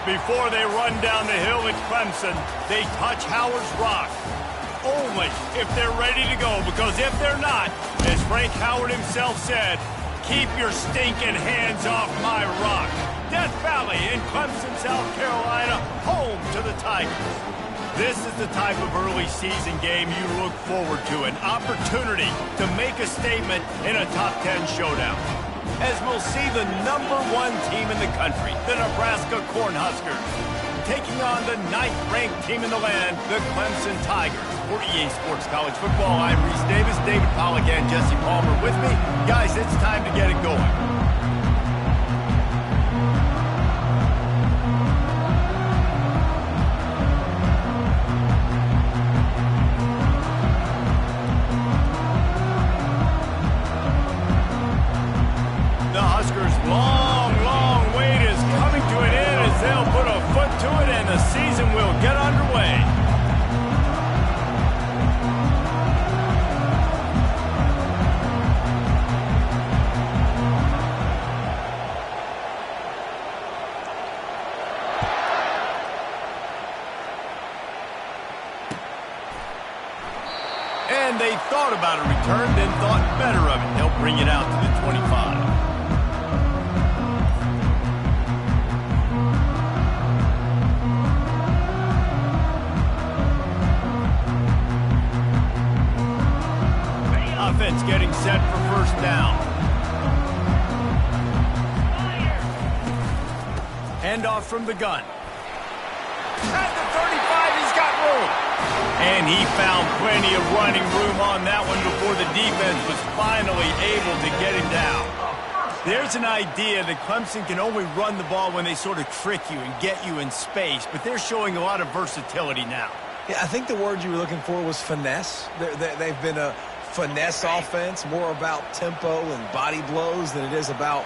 Before they run down the hill at Clemson, they touch Howard's rock. Only if they're ready to go, because if they're not, as Frank Howard himself said, keep your stinking hands off my rock. Death Valley in Clemson, South Carolina, home to the Tigers. This is the type of early season game you look forward to, an opportunity to make a statement in a top 10 showdown. As we'll see the #1 team in the country, the Nebraska Cornhuskers, taking on the 9th-ranked team in the land, the Clemson Tigers. For EA Sports College Football, I'm Reese Davis, David Pollack, and Jesse Palmer with me. Guys, it's time to get it going. The Huskers' long wait is coming to an end as they'll put a foot to it and the season will get underway. And they thought about a return, then thought better of it. They'll bring it out to the 25. Offense getting set for first down. Handoff from the gun. At the 35, he's got room. And he found plenty of running room on that one before the defense was finally able to get him down. There's an idea that Clemson can only run the ball when they sort of trick you and get you in space, but they're showing a lot of versatility now. Yeah, I think the word you were looking for was finesse. They've been a finesse offense, more about tempo and body blows than it is about,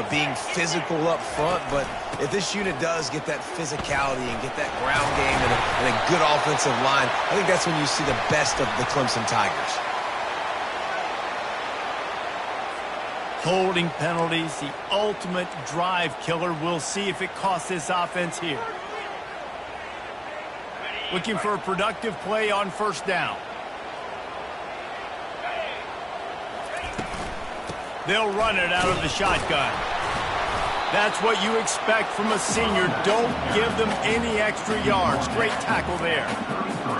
being physical up front. But if this unit does get that physicality and get that ground game and a good offensive line, I think that's when you see the best of the Clemson Tigers. Holding penalties, the ultimate drive killer. We'll see if it costs this offense here. Looking for a productive play on first down. They'll run it out of the shotgun. That's what you expect from a senior. Don't give them any extra yards. Great tackle there.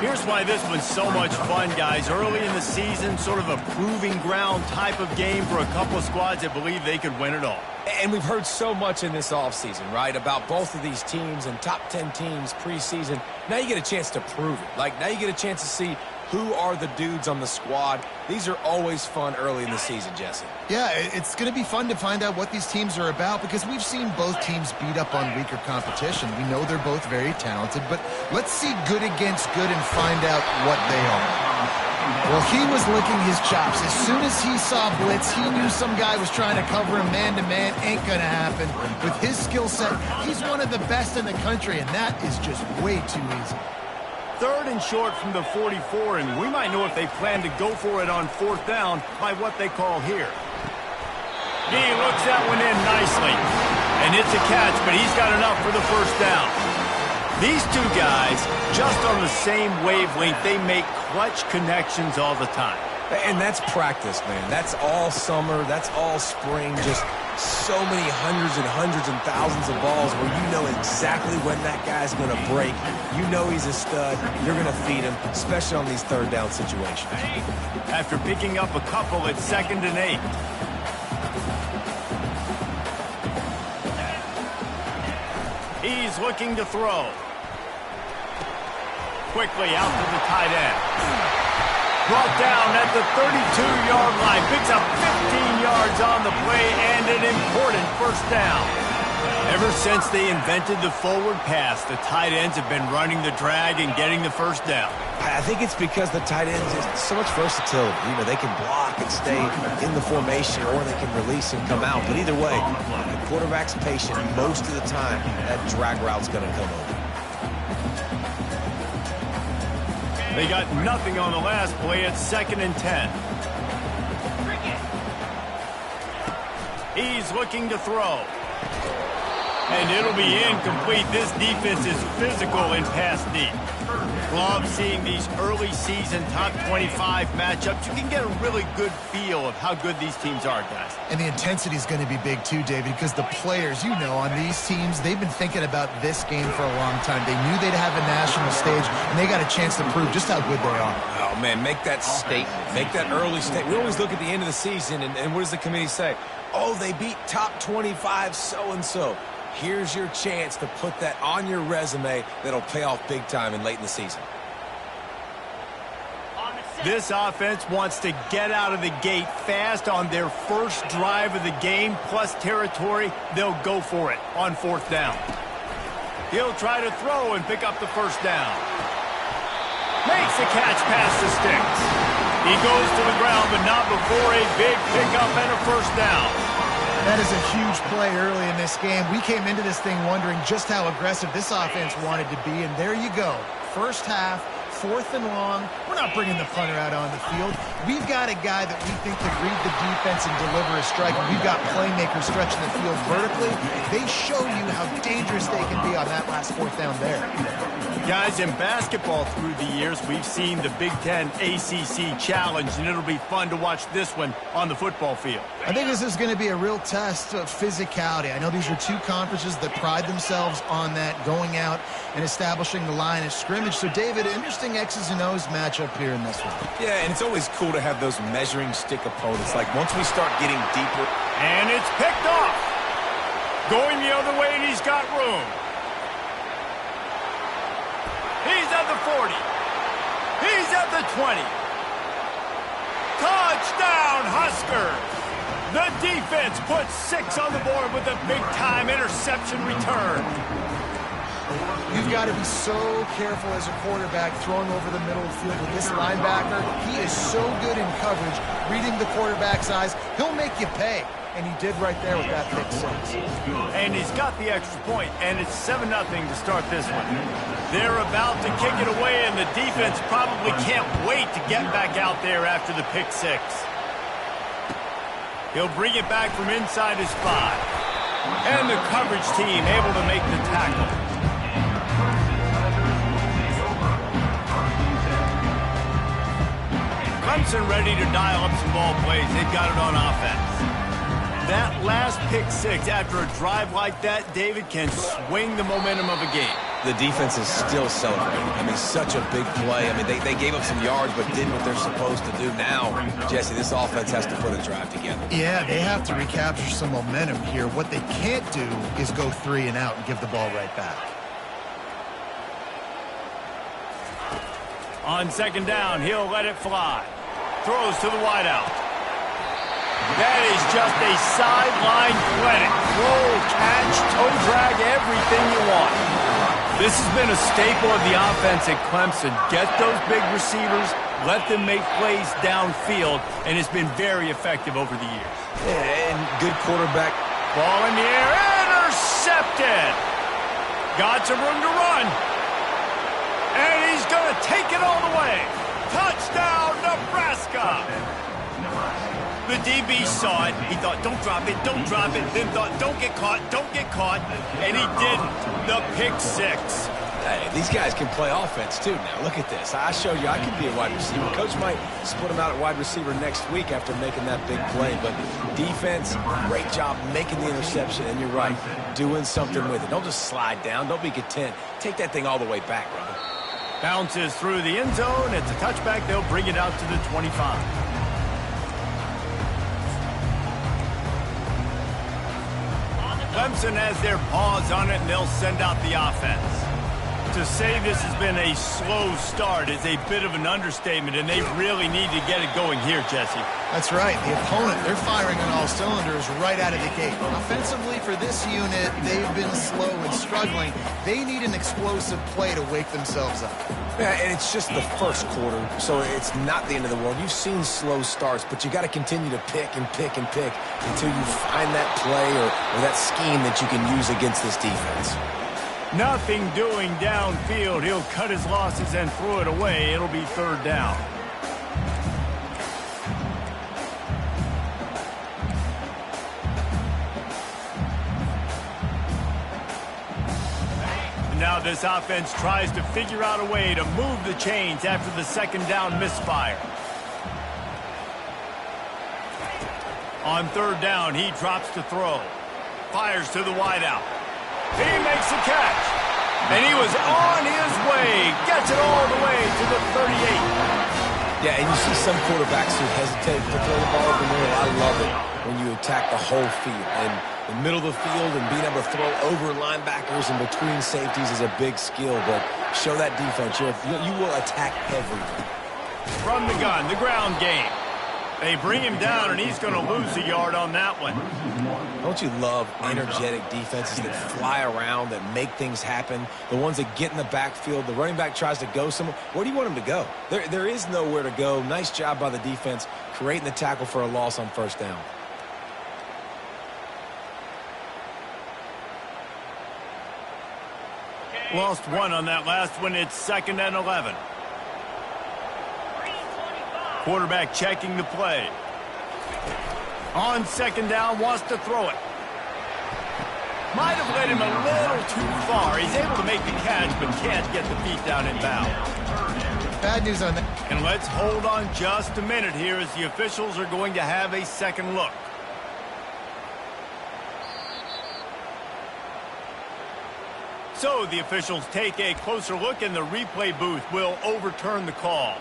Here's why this one's so much fun, guys. Early in the season, sort of a proving ground type of game for a couple of squads that believe they could win it all. And we've heard so much in this offseason, right, about both of these teams and top 10 teams preseason. Now you get a chance to prove it. Now you get a chance to see who are the dudes on the squad. These are always fun early in the season, Jesse. Yeah, it's going to be fun to find out what these teams are about because we've seen both teams beat up on weaker competition. We know they're both very talented, but let's see good against good and find out what they are. Well, he was licking his chops. As soon as he saw blitz, he knew some guy was trying to cover him man-to-man. Ain't going to happen. With his skill set, he's one of the best in the country, and that is just way too easy. 3rd and short from the 44, and we might know if they plan to go for it on 4th down by what they call here. He looks that one in nicely, and it's a catch, but he's got enough for the first down. These two guys, just on the same wavelength, they make clutch connections all the time. And that's practice, man. That's all summer. That's all spring. Just so many hundreds and thousands of balls where you know exactly when that guy's going to break. You know he's a stud. You're going to feed him, especially on these 3rd down situations. After picking up a couple at 2nd and 8. He's looking to throw. Quickly out to the tight end. Brought down at the 32-yard line. Picks up 15 yards on the play and an important first down. Ever since they invented the forward pass, the tight ends have been running the drag and getting the first down. I think it's because the tight ends have so much versatility. They can block and stay in the formation, or they can release and come out. But either way, the quarterback's patient most of the time. That drag route's going to come over. They got nothing on the last play at 2nd and 10. He's looking to throw. And it'll be incomplete. This defense is physical and pass deep. Love seeing these early season top 25 matchups. You can get a really good feel of how good these teams are, guys. And the intensity is going to be big too, David, because the players, you know, on these teams, they've been thinking about this game for a long time. They knew they'd have a national stage, and they got a chance to prove just how good they are. Oh, man, make that statement. Make that early statement. We always look at the end of the season, and what does the committee say? Oh, they beat top 25 so-and-so. Here's your chance to put that on your resume that'll pay off big time and late in the season. This offense wants to get out of the gate fast on their first drive of the game, plus territory. They'll go for it on 4th down. He'll try to throw and pick up the 1st down. Makes the catch past the sticks. He goes to the ground, but not before a big pickup and a 1st down. That is a huge play early in this game. We came into this thing wondering just how aggressive this offense wanted to be, and there you go. First half, 4th and long. We're not bringing the punter out on the field. We've got a guy that we think can read the defense and deliver a strike. We've got playmakers stretching the field vertically. They show you how dangerous they can be on that last 4th down there. Guys, in basketball through the years, we've seen the Big Ten ACC Challenge, and it'll be fun to watch this one on the football field. I think this is going to be a real test of physicality. I know these are two conferences that pride themselves on that, going out and establishing the line of scrimmage. So, David, interesting X's and O's matchup here in this one. Yeah, and it's always cool to have those measuring stick opponents. Like, once we start getting deeper. And it's picked off. Going the other way, and he's got room. He's at the 40. He's at the 20. Touchdown, Huskers. The defense puts 6 on the board with a big-time interception return. You've got to be so careful as a quarterback throwing over the middle of the field with this linebacker. He is so good in coverage, reading the quarterback's eyes. He'll make you pay, and he did right there with that pick 6. And he's got the extra point, and it's 7-0 to start this one. They're about to kick it away, and the defense probably can't wait to get back out there after the pick 6. He'll bring it back from inside his 5. And the coverage team able to make the tackle. Clemson ready to dial up some ball plays. They've got it on offense. That last pick 6 after a drive like that, David, can swing the momentum of a game. The defense is still celebrating. I mean, such a big play. I mean, they gave up some yards but did what they're supposed to do. Now, Jesse, this offense has to put a drive together. Yeah, they have to recapture some momentum here. What they can't do is go 3 and out and give the ball right back. On 2nd down, he'll let it fly. Throws to the wideout. That is just a sideline clinic. Roll, catch, toe drag, everything you want. This has been a staple of the offense at Clemson. Get those big receivers, let them make plays downfield, and it's been very effective over the years. Yeah, and good quarterback. Ball in the air, intercepted. Got some room to run. And he's going to take it all the way. Touchdown, Nebraska. The DB saw it. He thought, don't drop it, don't drop it. Then thought, don't get caught, don't get caught. And he didn't. The pick 6. Hey, these guys can play offense, too. Now, look at this. I showed you I could be a wide receiver. Coach might split him out at wide receiver next week after making that big play. But defense, great job making the interception. And you're right, doing something with it. Don't just slide down. Don't be content. Take that thing all the way back, brother. Bounces through the end zone. It's a touchback. They'll bring it out to the 25. Clemson has their paws on it, and they'll send out the offense. To say this has been a slow start is a bit of an understatement, and they really need to get it going here, Jesse. That's right. The opponent, they're firing on all cylinders right out of the gate. Offensively, for this unit, they've been slow and struggling. They need an explosive play to wake themselves up. Yeah, and it's just the first quarter, so it's not the end of the world. You've seen slow starts, but you got to continue to pick and pick and pick until you find that play or that scheme that you can use against this defense. Nothing doing downfield. He'll cut his losses and throw it away. It'll be 3rd down. Now this offense tries to figure out a way to move the chains after the second down misfire. On third down, he drops to throw. Fires to the wideout. He makes the catch. And he was on his way. Gets it all the way to the 38. Yeah, and you see some quarterbacks who hesitate to throw the ball over the middle. I love it when you attack the whole field. And the middle of the field and being able to throw over linebackers and between safeties is a big skill. But show that defense. You will attack everything. From the gun, the ground game. They bring him down, and he's going to lose a yard on that one. Don't you love energetic defenses that fly around, that make things happen? The ones that get in the backfield. The running back tries to go somewhere. Where do you want him to go? There is nowhere to go. Nice job by the defense creating the tackle for a loss on first down. Lost one on that last one. It's 2nd and 11. Quarterback checking the play. On second down, wants to throw it. Might have led him a little too far. He's able to make the catch, but can't get the feet down in bounds. Bad news on that. And let's hold on just a minute here as the officials are going to have a second look. So the officials take a closer look, and the replay booth will overturn the call.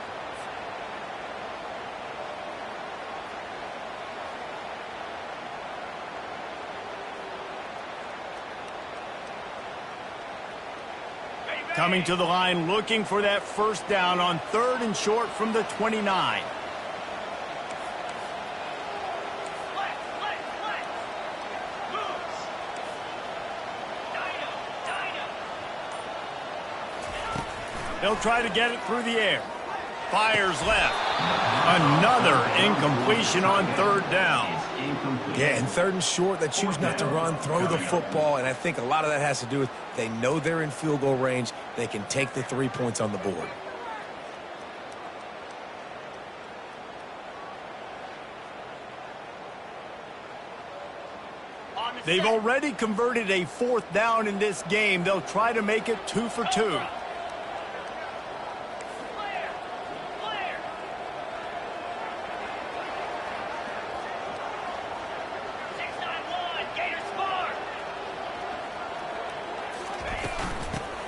Coming to the line, looking for that first down on 3rd and short from the 29. They'll try to get it through the air. Fires left. Another incompletion on 3rd down. Yeah, and 3rd and short, they choose not to run, throw the football, and I think a lot of that has to do with they know they're in field goal range. They can take the 3 points on the board. They've already converted a 4th down in this game. They'll try to make it 2 for 2.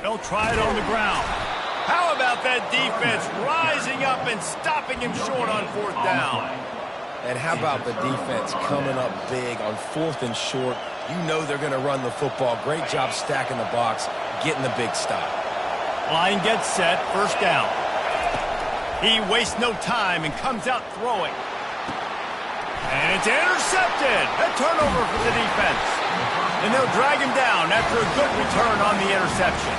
They'll try it on the ground. How about that defense rising up and stopping him short on 4th down? And how about the defense coming up big on 4th and short? You know they're going to run the football. Great job stacking the box, getting the big stop. Line gets set, first down. He wastes no time and comes out throwing. And it's intercepted. A turnover for the defense. And they'll drag him down after a good return on the interception.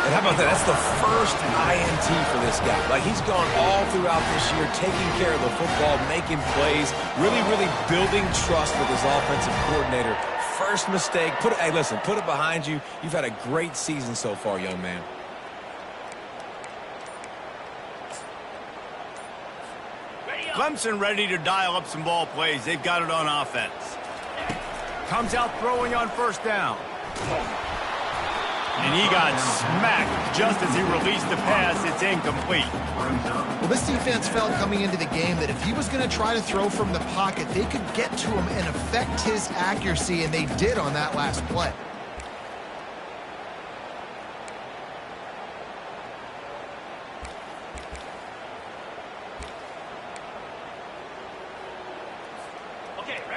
And how about that? That's the first INT for this guy. Like, he's gone all throughout this year, taking care of the football, making plays, really building trust with his offensive coordinator. First mistake. Hey, listen, put it behind you. You've had a great season so far, young man. Clemson ready to dial up some ball plays. They've got it on offense. Comes out throwing on first down. And he got smacked just as he released the pass. It's incomplete. Well, this defense felt coming into the game that if he was going to try to throw from the pocket, they could get to him and affect his accuracy, and they did on that last play.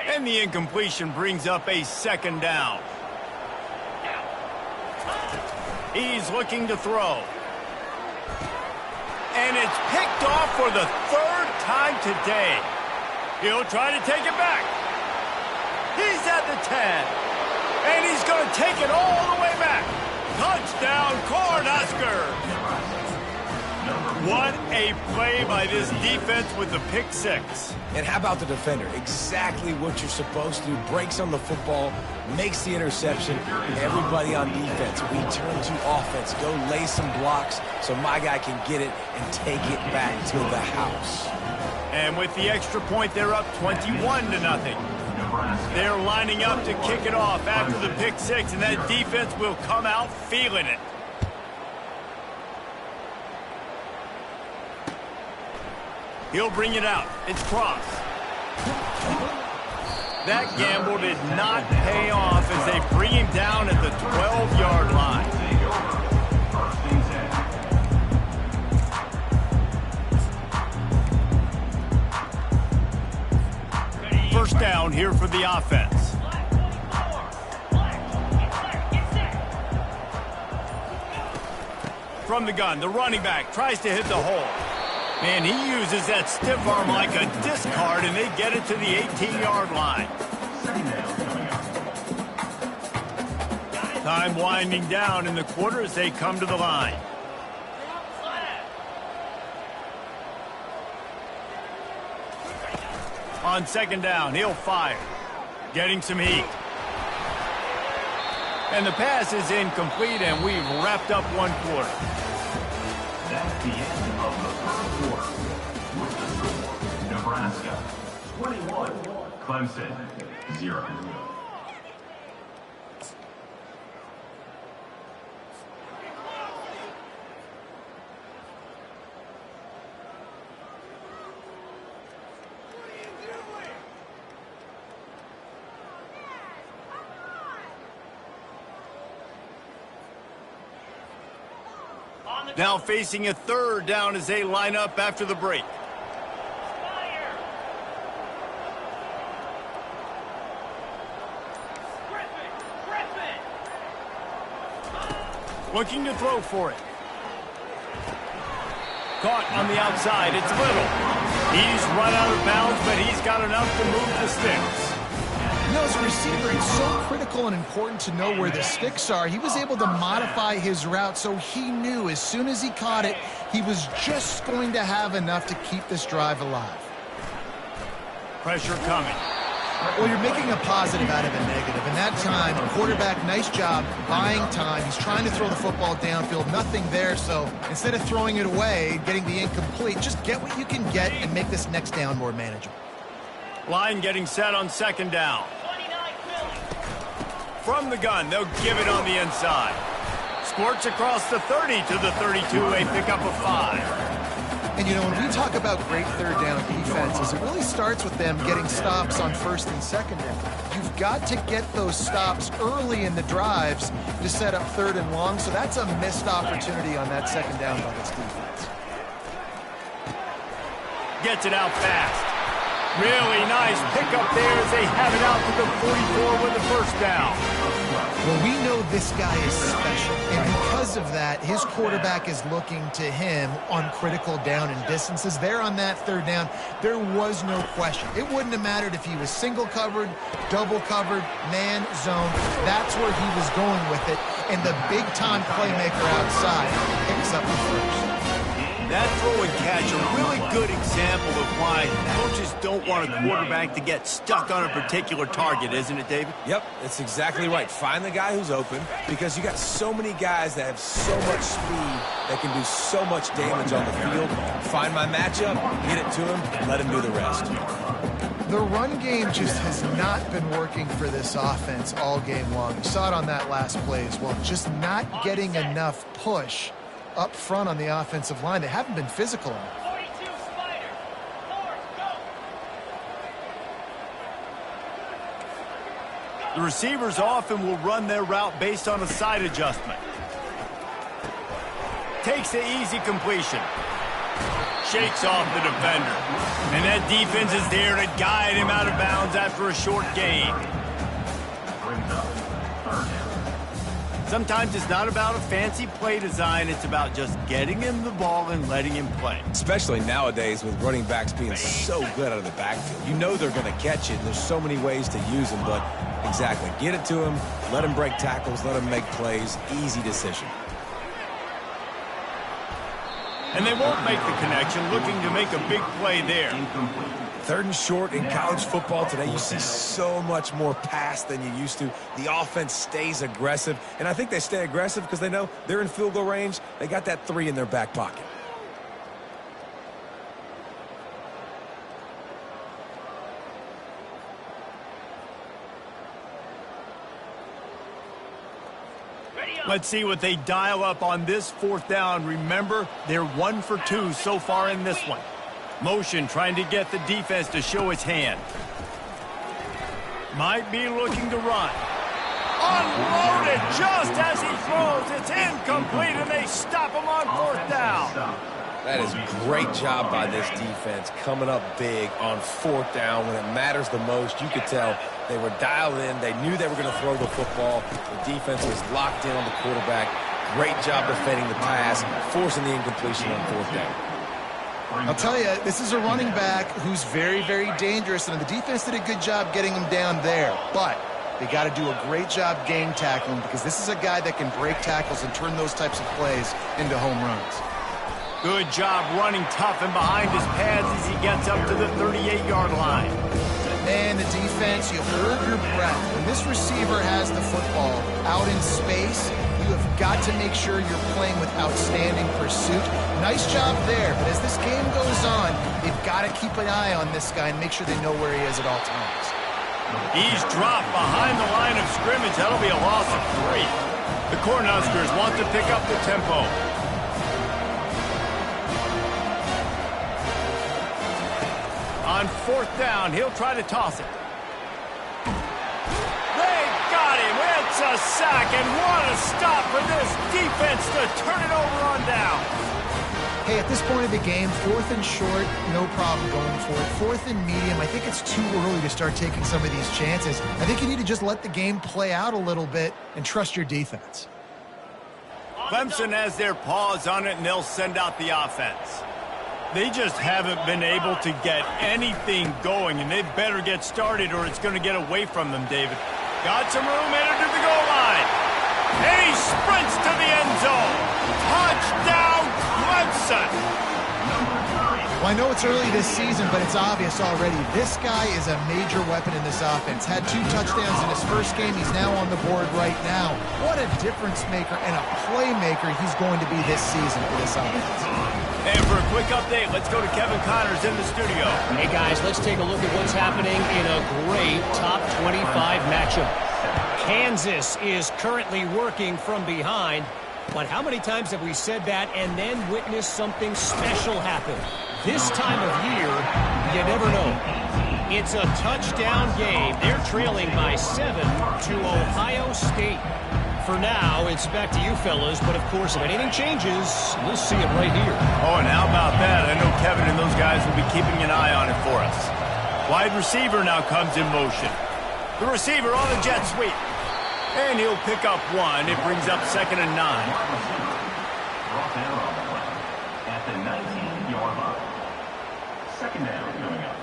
And the incompletion brings up a 2nd down. He's looking to throw. And it's picked off for the 3rd time today. He'll try to take it back. He's at the 10. And he's going to take it all the way back. Touchdown, Cornhuskers. What a play by this defense with the pick 6. And how about the defender? Exactly what you're supposed to do. Breaks on the football, makes the interception. Everybody on defense, we turn to offense. Go lay some blocks so my guy can get it and take it back to the house. And with the extra point, they're up 21-0. They're lining up to kick it off after the pick 6, and that defense will come out feeling it. He'll bring it out. It's cross. That gamble did not pay off as they bring him down at the 12-yard line. First down here for the offense. From the gun, the running back tries to hit the hole. Man, he uses that stiff arm like a discard, and they get it to the 18-yard line. Time winding down in the quarter as they come to the line. On second down, he'll fire. Getting some heat. And the pass is incomplete, and we've wrapped up one quarter. That's the end of the first quarter. With the score, Nebraska 21, Clemson 0. Now facing a third down as they line up after the break. Looking to throw for it. Caught on the outside. It's Little. He's run out of bounds, but he's got enough to move the sticks. You know, as a receiver, it's so critical and important to know where the sticks are. He was able to modify his route so he knew as soon as he caught it, he was just going to have enough to keep this drive alive. Pressure coming. Well, you're making a positive out of a negative. And that time, quarterback, nice job buying time. He's trying to throw the football downfield. Nothing there, so instead of throwing it away, getting the incomplete, just get what you can get and make this next down more manageable. Line getting set on second down. From the gun, they'll give it on the inside. Squirts across the 30 to the 32, a pickup of 5. And, you know, when we talk about great third down defenses, it really starts with them getting stops on first and second down. You've got to get those stops early in the drives to set up third and long, so that's a missed opportunity on that second down by this defense. Gets it out fast. Really nice pickup there as they have it out to the 44 with the first down. Well, we know this guy is special, and because of that, his quarterback is looking to him on critical down and distances. There on that third down, there was no question. It wouldn't have mattered if he was single covered, double covered, man, zone. That's where he was going with it, and the big-time playmaker outside picks up the first. That throw and catch, a really good example of why coaches don't want a quarterback to get stuck on a particular target, isn't it, David? Yep, that's exactly right. Find the guy who's open, because you got so many guys that have so much speed that can do so much damage on the field. Find my matchup, get it to him, let him do the rest. The run game just has not been working for this offense all game long. You saw it on that last play as well. Just not getting enough push up front on the offensive line. They haven't been physical enough. The receivers often will run their route based on a side adjustment. Takes the easy completion. Shakes off the defender. And that defense is there to guide him out of bounds after a short gain. Sometimes it's not about a fancy play design. It's about just getting him the ball and letting him play. Especially nowadays with running backs being so good out of the backfield. You know they're going to catch it. There's so many ways to use them, but exactly. Get it to him, let him break tackles, let him make plays. Easy decision. And they won't make the connection, looking to make a big play there. Third and short in college football today, you see so much more pass than you used to. The offense stays aggressive, and I think they stay aggressive because they know they're in field goal range. They got that 3 in their back pocket. Let's see what they dial up on this fourth down. Remember, they're 1 for 2 so far in this one. Motion trying to get the defense to show its hand. Might be looking to run. Unloaded just as he throws. It's incomplete, and they stop him on 4th down. That is a great job by this defense, coming up big on 4th down when it matters the most. You could tell they were dialed in. They knew they were going to throw the football. The defense was locked in on the quarterback. Great job defending the pass, forcing the incompletion on 4th down. I'll tell you, this is a running back who's very, very dangerous, and the defense did a good job getting him down there. But they got to do a great job game tackling, because this is a guy that can break tackles and turn those types of plays into home runs. Good job running tough and behind his pads as he gets up to the 38-yard line. And the defense, you hold your breath. When this receiver has the football out in space, you have got to make sure you're playing with outstanding pursuit. Nice job there, but as this game goes on, they've got to keep an eye on this guy and make sure they know where he is at all times. He's dropped behind the line of scrimmage. That'll be a loss of 3. The Cornhuskers want to pick up the tempo. On 4th down, he'll try to toss it. They got him. It's a sack, and what a stop for this defense to turn it over on down. Hey, at this point of the game, 4th and short, no problem going for it. 4th and medium, I think it's too early to start taking some of these chances. I think you need to just let the game play out a little bit and trust your defense. Clemson has their paws on it, and they'll send out the offense. They just haven't been able to get anything going, and they better get started or it's going to get away from them, David. Got some room, headed to the goal line. And he sprints to the end zone. Touchdown, Clemson. Well, I know it's early this season, but it's obvious already. This guy is a major weapon in this offense. Had 2 touchdowns in his first game. He's now on the board right now. What a difference maker and a playmaker he's going to be this season for this offense. And for a quick update, let's go to Kevin Connors in the studio. Hey, guys, let's take a look at what's happening in a great top 25 matchup. Kansas is currently working from behind, but how many times have we said that and then witnessed something special happen? This time of year, you never know. It's a touchdown game. They're trailing by 7 to Ohio State. For now, it's back to you fellas, but of course, if anything changes, we'll see it right here. Oh, and how about that? I know Kevin and those guys will be keeping an eye on it for us. Wide receiver now comes in motion. The receiver on the jet sweep. And he'll pick up 1. It brings up 2nd and 9. Brought down on the play at the 19-yard line. 2nd down coming up.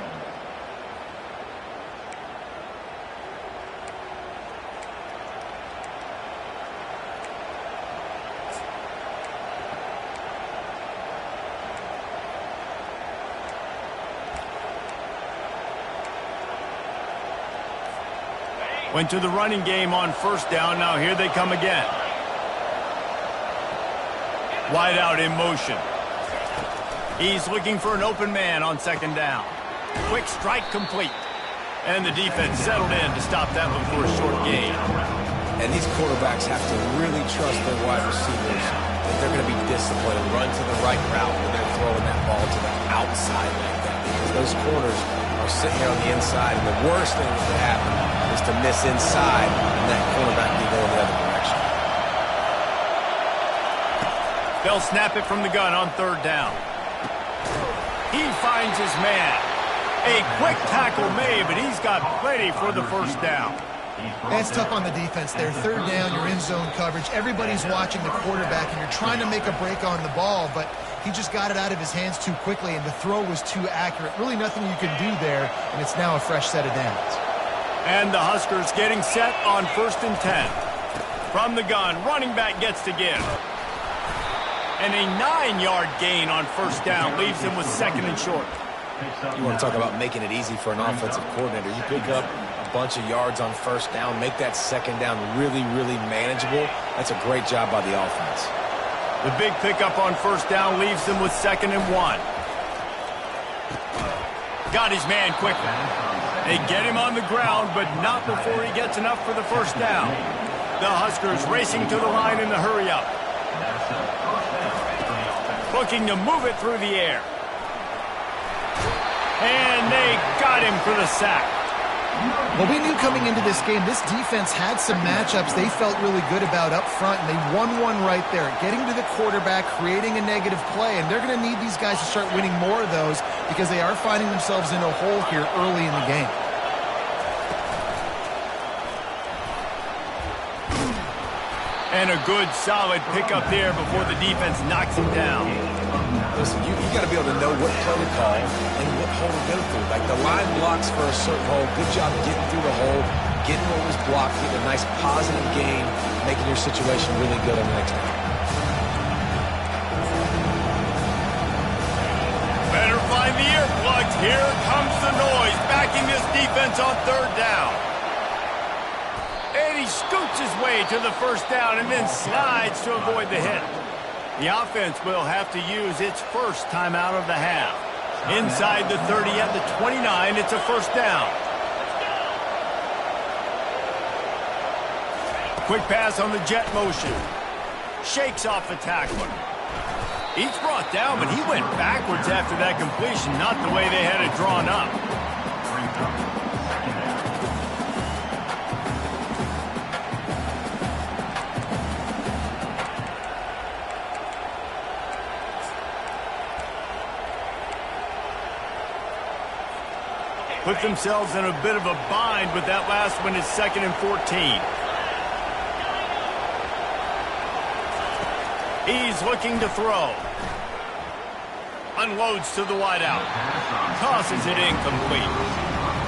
Went to the running game on 1st down. Now here they come again. Wide out in motion. He's looking for an open man on 2nd down. Quick strike complete. And the defense settled in to stop that one for a short gain. And these quarterbacks have to really trust their wide receivers that they're going to be disciplined and run to the right route when they're throwing that ball to the outside like that. Because those corners are sitting there on the inside, and the worst thing that could happen is to miss inside, and that cornerback can go in the other direction. They'll snap it from the gun on 3rd down. He finds his man. A quick tackle made, but he's got plenty for the 1st down. That's tough on the defense there. 3rd down, you're in zone coverage. Everybody's watching the quarterback, and you're trying to make a break on the ball, but he just got it out of his hands too quickly, and the throw was too accurate. Really nothing you can do there, and it's now a fresh set of downs. And the Huskers getting set on 1st and 10. From the gun, running back gets to give. And a 9-yard gain on 1st down leaves him with 2nd and short. You want to talk about making it easy for an offensive coordinator. You pick up a bunch of yards on 1st down, make that 2nd down really, really manageable. That's a great job by the offense. The big pickup on 1st down leaves him with 2nd and 1. Got his man quickly. They get him on the ground, but not before he gets enough for the 1st down. The Huskers racing to the line in the hurry-up. Looking to move it through the air. And they got him for the sack. Well, we knew coming into this game, this defense had some matchups they felt really good about up front, and they won one right there, getting to the quarterback, creating a negative play, and they're going to need these guys to start winning more of those because they are finding themselves in a hole here early in the game. And a good, solid pickup there before the defense knocks him down. Listen, you got to be able to know what play to call and what hole to go through. Like the line blocks for a certain hole. Good job getting through the hole, getting what was blocked, getting a nice positive gain, making your situation really good on the next down. Better find the earplugs. Here comes the noise, backing this defense on third down. And he scoots his way to the first down and then slides to avoid the hit. The offense will have to use its first timeout of the half. Inside the 30 at the 29, it's a first down. Quick pass on the jet motion. Shakes off the tackler. He's brought down, but he went backwards after that completion, not the way they had it drawn up. Put themselves in a bit of a bind with that last one. Is 2nd and 14. He's looking to throw. Unloads to the wideout. Tosses it incomplete.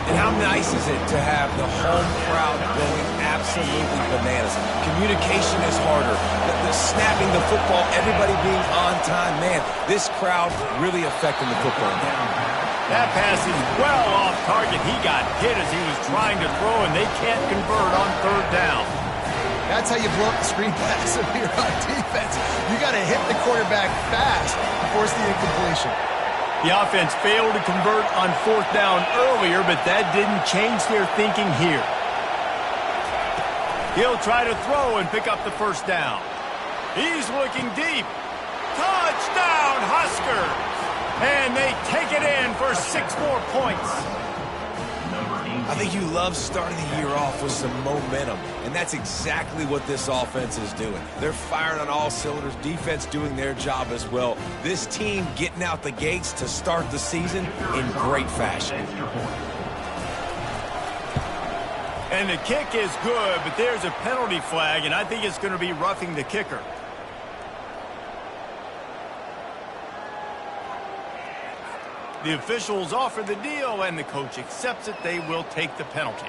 And how nice is it to have the home crowd going absolutely bananas? Communication is harder. The snapping the football, everybody being on time. Man, this crowd really affecting the football game. That pass is well off target. He got hit as he was trying to throw, and they can't convert on third down. That's how you blow up the screen pass if you're on defense. You got to hit the quarterback fast to force the incompletion. The offense failed to convert on fourth down earlier, but that didn't change their thinking here. He'll try to throw and pick up the first down. He's looking deep. Touchdown, Huskers! And they take it in for 6 more points. I think you love starting the year off with some momentum, and that's exactly what this offense is doing. They're firing on all cylinders, defense doing their job as well. This team getting out the gates to start the season in great fashion. And the kick is good, but there's a penalty flag, and I think it's going to be roughing the kicker. The officials offer the deal, and the coach accepts it. They will take the penalty.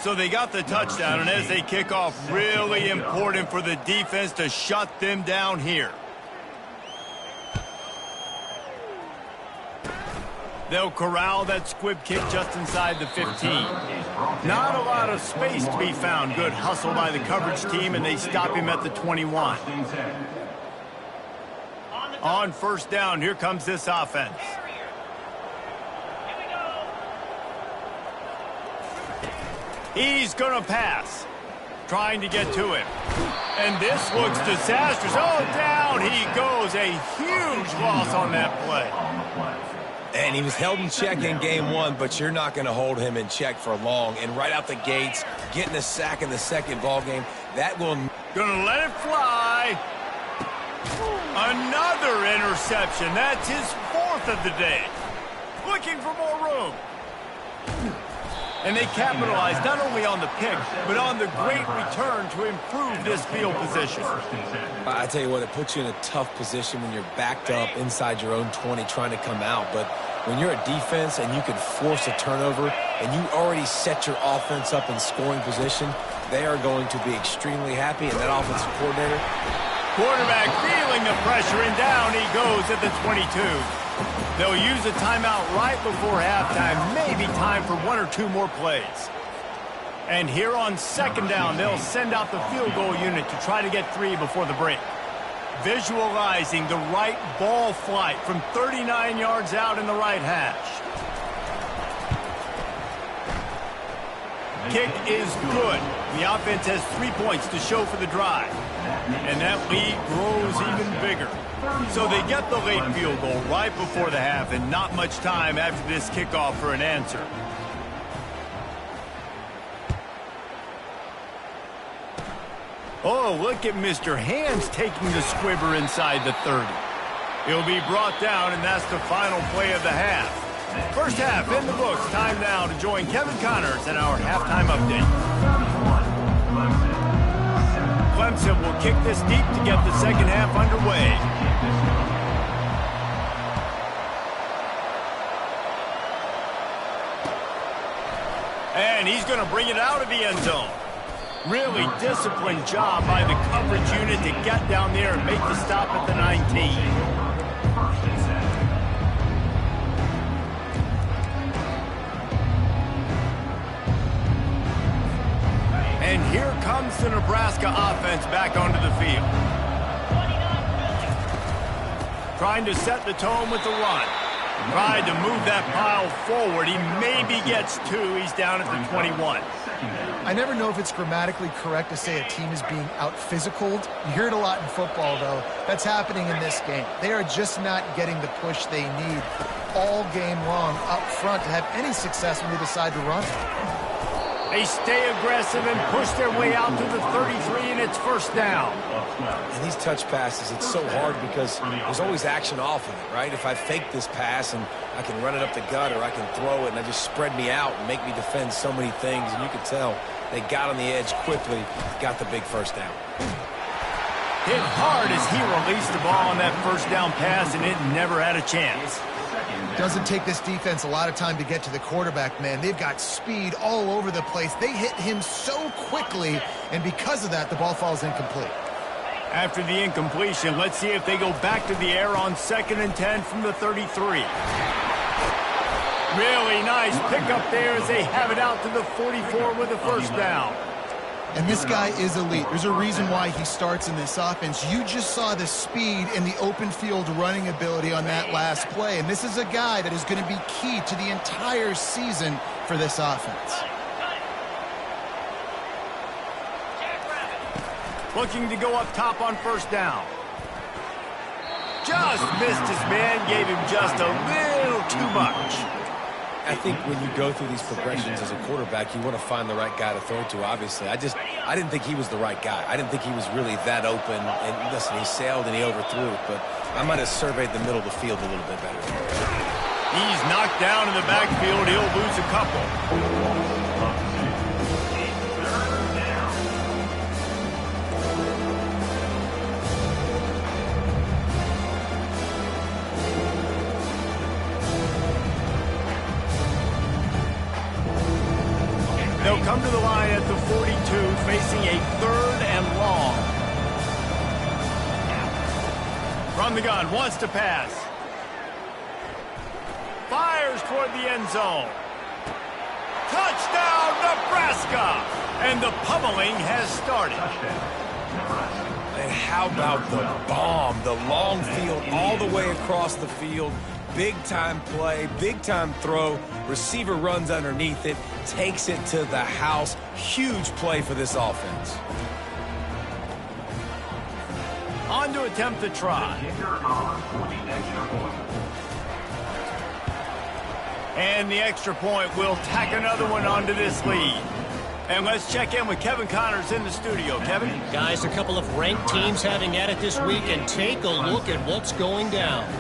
So they got the touchdown, and as they kick off, really important for the defense to shut them down here. They'll corral that squib kick just inside the 15. Not a lot of space to be found. Good hustle by the coverage team, and they stop him at the 21. On first down, here comes this offense. He's going to pass. Trying to get to him. And this looks disastrous. Oh, down he goes. A huge loss on that play. And he was held in check in game 1, but you're not going to hold him in check for long. And right out the gates, getting a sack in the second ball game, that will... Gonna let it fly. Another interception. That's his 4th of the day. Looking for more room. And they capitalized not only on the pick, but on the great return to improve this field position. I tell you what, it puts you in a tough position when you're backed up inside your own 20 trying to come out. But when you're a defense and you can force a turnover and you already set your offense up in scoring position, they are going to be extremely happy. And that offensive coordinator... Quarterback feeling the pressure, and down he goes at the 22. They'll use a timeout right before halftime. Maybe time for 1 or 2 more plays. And here on second down, they'll send out the field goal unit to try to get 3 before the break. Visualizing the right ball flight from 39 yards out in the right hash. Kick is good. The offense has 3 points to show for the drive. and that lead grows even bigger. So they get the late field goal right before the half, and not much time after this kickoff for an answer. Oh, look at Mr. Hands taking the squibber inside the 30. He'll be brought down, and that's the final play of the half. First half in the books. Time now to join Kevin Connors in our halftime update. Clemson will kick this deep to get the second half underway. And he's going to bring it out of the end zone. Really disciplined job by the coverage unit to get down there and make the stop at the 19. And here comes the Nebraska offense back onto the field. Trying to set the tone with the run. Tried to move that pile forward. He maybe gets two. He's down at the 21. I never know if it's grammatically correct to say a team is being out-physicaled. You hear it a lot in football, though. That's happening in this game. They are just not getting the push they need all game long up front to have any success when they decide to run. They stay aggressive and push their way out to the 33, and it's first down. And these touch passes, it's so hard because there's always action off of it, right? If I fake this pass and I can run it up the gut or I can throw it and I just spread me out and make me defend so many things, and you can tell they got on the edge quickly, got the big first down. Hit hard as he released the ball on that first down pass, and it never had a chance. Doesn't take this defense a lot of time to get to the quarterback, man. They've got speed all over the place. They hit him so quickly, and because of that, the ball falls incomplete. After the incompletion, let's see if they go back to the air on 2nd and 10 from the 33. Really nice pickup there as they have it out to the 44 with a first down. And this guy is elite. There's a reason why he starts in this offense. You just saw the speed and the open field running ability on that last play. And this is a guy that is going to be key to the entire season for this offense. Looking to go up top on first down. Just missed his man, gave him just a little too much. I think when you go through these progressions as a quarterback, you want to find the right guy to throw to, obviously. I didn't think he was the right guy. I didn't think he was really that open. And listen, he sailed and he overthrew it, but I might have surveyed the middle of the field a little bit better. He's knocked down in the backfield. He'll lose a couple. They'll come to the line at the 42, facing a 3rd and long. From the gun, wants to pass. Fires toward the end zone. Touchdown, Nebraska! And the pummeling has started. And how about the bomb? The long field all the way across the field. Big-time play, big-time throw. Receiver runs underneath it, takes it to the house. Huge play for this offense. On to attempt the try. And the extra point will tack another one onto this lead. And let's check in with Kevin Connors in the studio. Kevin? Guys, a couple of ranked teams having at it this week, and take a look at what's going down.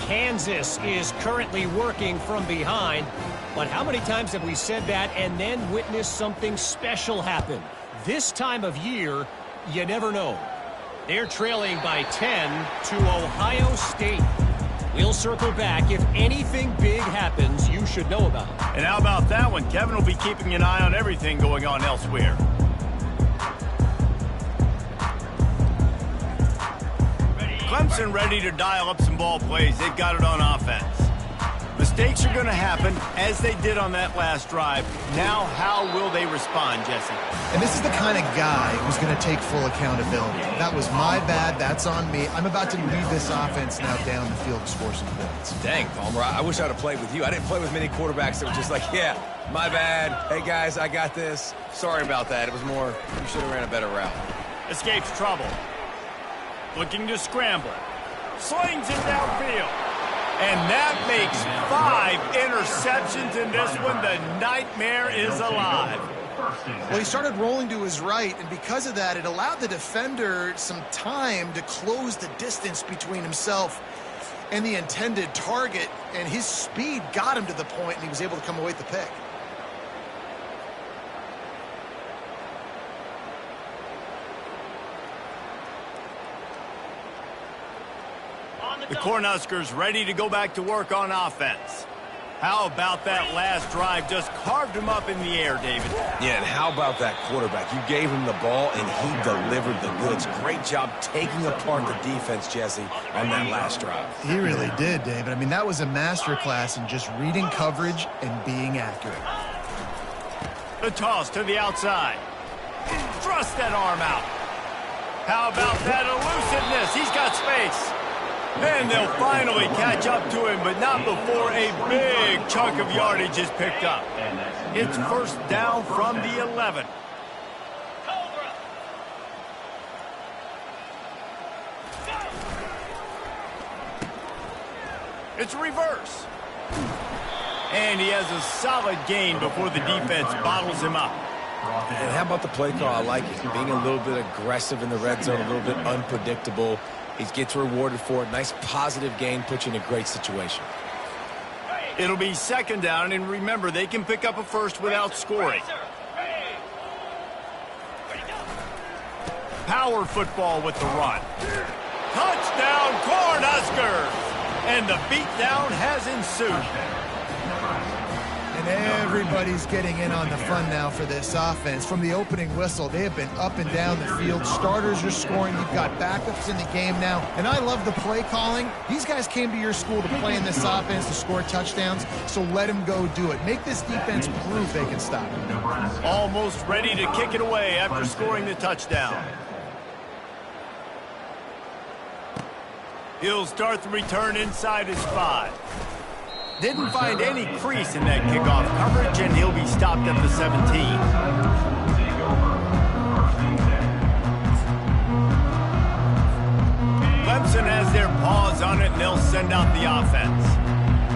Kansas is currently working from behind, but how many times have we said that and then witnessed something special happen? This time of year, you never know. They're trailing by 10 to Ohio State. We'll circle back. If anything big happens, you should know about it. And how about that one? Kevin will be keeping an eye on everything going on elsewhere. Clemson ready to dial up some ball plays. They've got it on offense. Mistakes are going to happen, as they did on that last drive. Now, how will they respond, Jesse? And this is the kind of guy who's going to take full accountability. That was my bad. That's on me. I'm about to lead this offense now down the field to score some points. Dang, Palmer, I wish I would have played with you. I didn't play with many quarterbacks that were just like, yeah, my bad. Hey, guys, I got this. Sorry about that. It was more, you should have ran a better route. Escapes trouble. Looking to scramble. Slings it downfield. And that makes 5 interceptions in this one. The nightmare is alive. Well, he started rolling to his right, and because of that, it allowed the defender some time to close the distance between himself and the intended target, and his speed got him to the point, and he was able to come away with the pick. The Cornhuskers ready to go back to work on offense. How about that last drive? Just carved him up in the air, David. Yeah, and how about that quarterback? You gave him the ball, and he delivered the goods. Great job taking apart the defense, Jesse, on that last drive. He really did, David. I mean, that was a masterclass in just reading coverage and being accurate. The toss to the outside. Thrust that arm out. How about that elusiveness? He's got space. And they'll finally catch up to him, but not before a big chunk of yardage is picked up. It's first down from the 11. It's reverse. And he has a solid gain before the defense bottles him up. And how about the play call? I like it. Being a little bit aggressive in the red zone, a little bit unpredictable. He gets rewarded for it. Nice positive gain, puts you in a great situation. It'll be second down, and remember, they can pick up a first without scoring. Power football with the run. Touchdown, Cornhuskers! And the beatdown has ensued. And everybody's getting in on the fun now for this offense. From the opening whistle, they have been up and down the field. Starters are scoring. You've got backups in the game now. And I love the play calling. These guys came to your school to play in this offense to score touchdowns, so let them go do it. Make this defense prove they can stop it. Almost ready to kick it away after scoring the touchdown. He'll start the return inside his 5. Didn't find any crease in that kickoff coverage, and he'll be stopped at the 17. Clemson has their paws on it, and they'll send out the offense.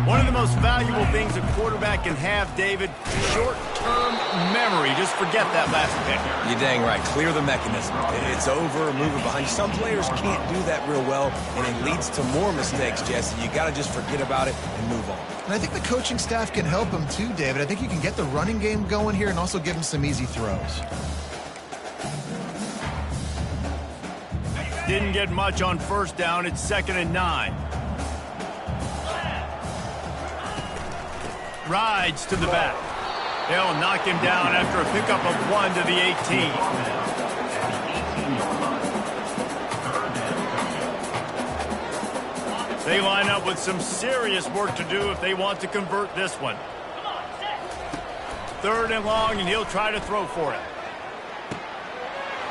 One of the most valuable things a quarterback can have, David, short-term memory. Just forget that last pick. You're dang right. Clear the mechanism. It's over, move it behind you. Some players can't do that real well, and it leads to more mistakes, Jesse. You got to just forget about it and move on. And I think the coaching staff can help him too, David. I think you can get the running game going here and also give him some easy throws. Didn't get much on first down. It's 2nd and 9. Rides to the back. They'll knock him down after a pickup of 1 to the 18. They line up with some serious work to do if they want to convert this one. 3rd and long, and he'll try to throw for it.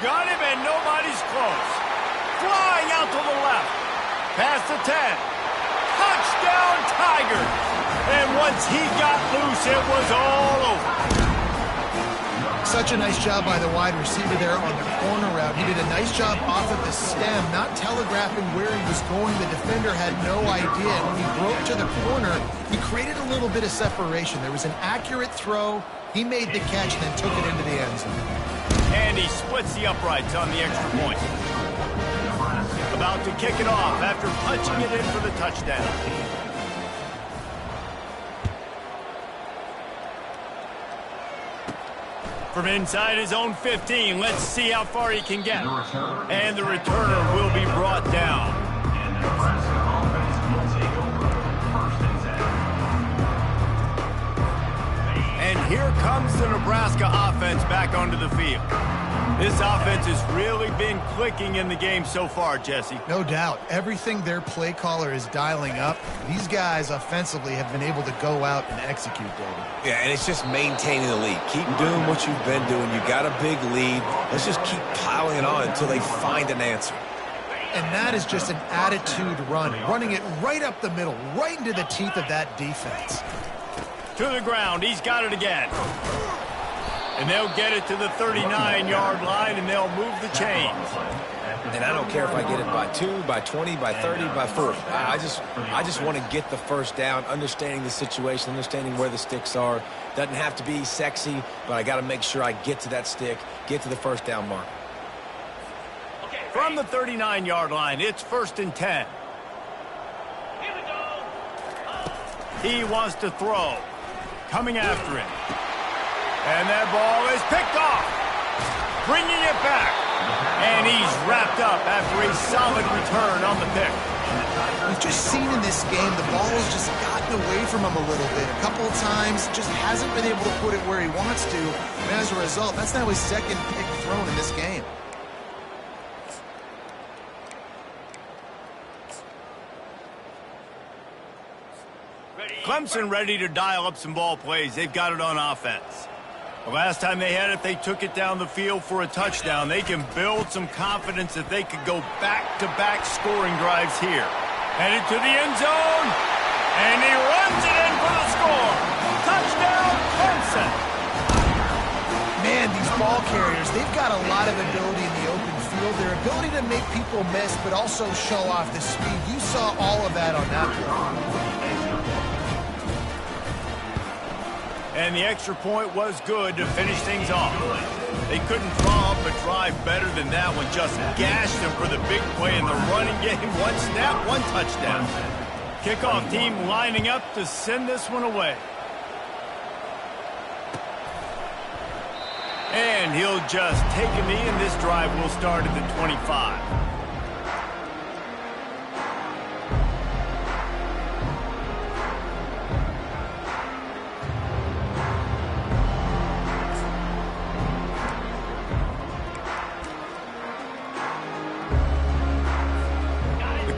Got him, and nobody's close. Flying out to the left. Past the 10. Touchdown, Tigers! And once he got loose, it was all over. Such a nice job by the wide receiver there on the corner route. He did a nice job off of the stem, not telegraphing where he was going. The defender had no idea. And when he broke to the corner, he created a little bit of separation. There was an accurate throw. He made the catch, then took it into the end zone. And he splits the uprights on the extra point. About to kick it off after punching it in for the touchdown. From inside his own 15, let's see how far he can get. And the returner will be brought down. And here comes the Nebraska offense back onto the field. This offense has really been clicking in the game so far, Jesse. No doubt. Everything their play caller is dialing up, these guys offensively have been able to go out and execute, David. Yeah, and it's just maintaining the lead. Keep doing what you've been doing. You got a big lead. Let's just keep piling it on until they find an answer. And that is just an attitude run, running it right up the middle, right into the teeth of that defense. To the ground. He's got it again. And they'll get it to the 39-yard line, and they'll move the chains. And I don't care if I get it by 2, by 20, by 30, by 40. I just want to get the first down, understanding the situation, understanding where the sticks are. Doesn't have to be sexy, but I got to make sure I get to that stick, get to the first down mark. From the 39-yard line, it's 1st and 10. He wants to throw. Coming after him. And that ball is picked off. Bringing it back. And he's wrapped up after a solid return on the pick. We've just seen in this game the ball has just gotten away from him a little bit. A couple of times, just hasn't been able to put it where he wants to. And as a result, that's now his second pick thrown in this game. Clemson ready to dial up some ball plays. They've got it on offense. The last time they had it, they took it down the field for a touchdown. They can build some confidence that they could go back-to-back scoring drives here. Headed to the end zone, and he runs it in for the score. Touchdown, Clemson. Man, these ball carriers, they've got a lot of ability in the open field. Their ability to make people miss, but also show off the speed. You saw all of that on that play. And the extra point was good to finish things off. They couldn't draw up a drive better than that one. Just gashed them for the big play in the running game. One snap, one touchdown. Kickoff team lining up to send this one away. And he'll just take a knee, and this drive will start at the 25.